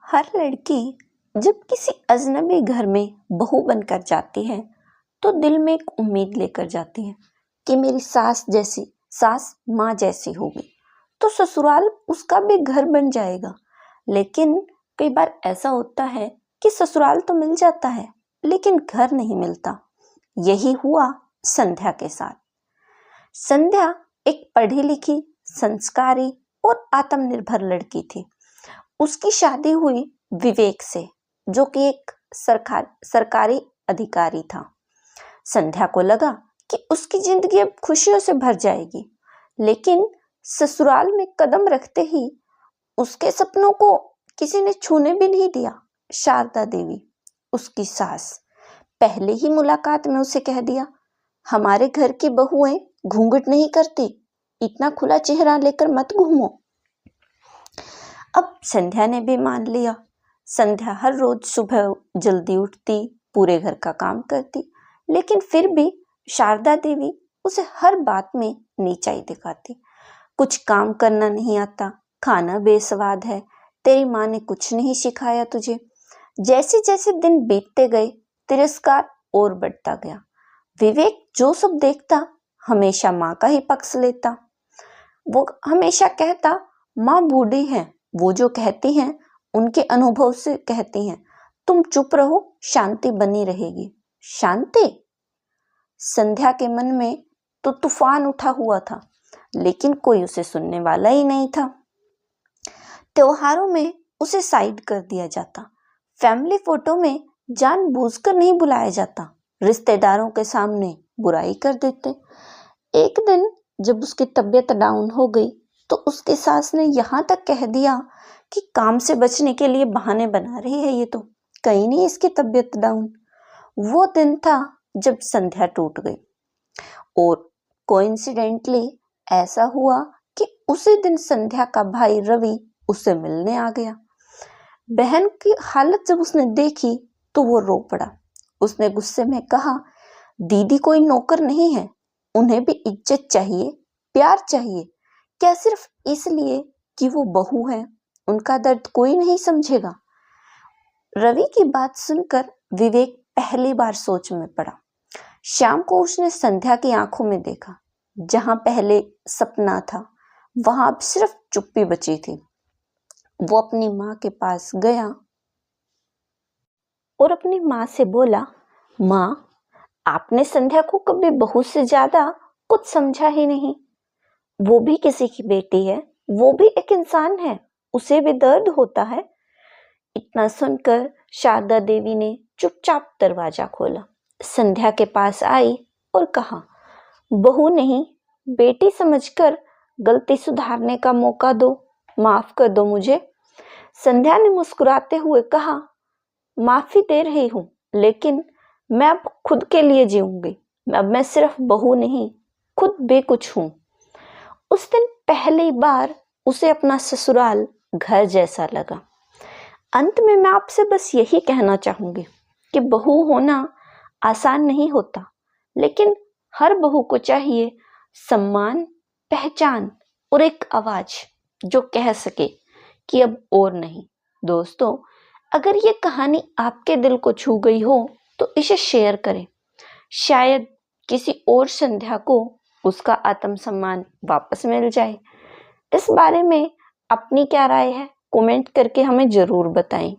हर लड़की जब किसी अजनबी घर में बहू बनकर जाती है तो दिल में एक उम्मीद लेकर जाती है कि मेरी सास माँ जैसी होगी तो ससुराल उसका भी घर बन जाएगा। लेकिन कई बार ऐसा होता है कि ससुराल तो मिल जाता है लेकिन घर नहीं मिलता। यही हुआ संध्या के साथ। संध्या एक पढ़ी लिखी, संस्कारी और आत्मनिर्भर लड़की थी। उसकी शादी हुई विवेक से, जो कि एक सरकारी अधिकारी था। संध्या को लगा कि उसकी जिंदगी अब खुशियों से भर जाएगी, लेकिन ससुराल में कदम रखते ही उसके सपनों को किसी ने छूने भी नहीं दिया। शारदा देवी, उसकी सास, पहले ही मुलाकात में उसे कह दिया, हमारे घर की बहुएं घूंघट नहीं करती, इतना खुला चेहरा लेकर मत घूमो। अब संध्या ने भी मान लिया। संध्या हर रोज सुबह जल्दी उठती, पूरे घर का काम करती, लेकिन फिर भी शारदा देवी उसे हर बात में नीचाई दिखाती। कुछ काम करना नहीं आता, खाना बेस्वाद है, तेरी माँ ने कुछ नहीं सिखाया तुझे। जैसे जैसे दिन बीतते गए तिरस्कार और बढ़ता गया। विवेक जो सब देखता हमेशा माँ का ही पक्ष लेता। वो हमेशा कहता, माँ बूढ़ी है, वो जो कहती हैं उनके अनुभव से कहती हैं, तुम चुप रहो, शांति बनी रहेगी। शांति? संध्या के मन में तो तूफान उठा हुआ था, लेकिन कोई उसे सुनने वाला ही नहीं था। त्योहारों में उसे साइड कर दिया जाता, फैमिली फोटो में जानबूझकर नहीं बुलाया जाता, रिश्तेदारों के सामने बुराई कर देते। एक दिन जब उसकी तबीयत डाउन हो गई तो उसकी सास ने यहाँ तक कह दिया कि काम से बचने के लिए बहाने बना रही है, ये तो कहीं नहीं इसकी तबीयत डाउन। वो दिन था जब संध्या टूट गई और कोइंसिडेंटली ऐसा हुआ कि उसी दिन संध्या का भाई रवि उससे मिलने आ गया। बहन की हालत जब उसने देखी तो वो रो पड़ा। उसने गुस्से में कहा, दीदी कोई नौकर नहीं है, उन्हें भी इज्जत चाहिए, प्यार चाहिए। क्या सिर्फ इसलिए कि वो बहू है उनका दर्द कोई नहीं समझेगा? रवि की बात सुनकर विवेक पहली बार सोच में पड़ा। शाम को उसने संध्या की आंखों में देखा, जहां पहले सपना था वहां अब सिर्फ चुप्पी बची थी। वो अपनी माँ के पास गया और अपनी माँ से बोला, माँ, आपने संध्या को कभी बहू से ज्यादा कुछ समझा ही नहीं। वो भी किसी की बेटी है, वो भी एक इंसान है, उसे भी दर्द होता है। इतना सुनकर शारदा देवी ने चुपचाप दरवाजा खोला, संध्या के पास आई और कहा, बहू नहीं, बेटी समझकर गलती सुधारने का मौका दो, माफ कर दो मुझे। संध्या ने मुस्कुराते हुए कहा, माफी दे रही हूँ, लेकिन मैं अब खुद के लिए जीऊंगी। अब मैं सिर्फ बहू नहीं, खुद भी कुछ हूँ। उस दिन पहली बार उसे अपना ससुराल घर जैसा लगा। अंत में मैं आपसे बस यही कहना चाहूंगी कि बहू होना आसान नहीं होता, लेकिन हर बहू को चाहिए सम्मान, पहचान और एक आवाज जो कह सके कि अब और नहीं। दोस्तों, अगर ये कहानी आपके दिल को छू गई हो तो इसे शेयर करें। शायद किसी और संध्या को उसका आत्मसम्मान वापस मिल जाए। इस बारे में अपनी क्या राय है, कमेंट करके हमें जरूर बताएं।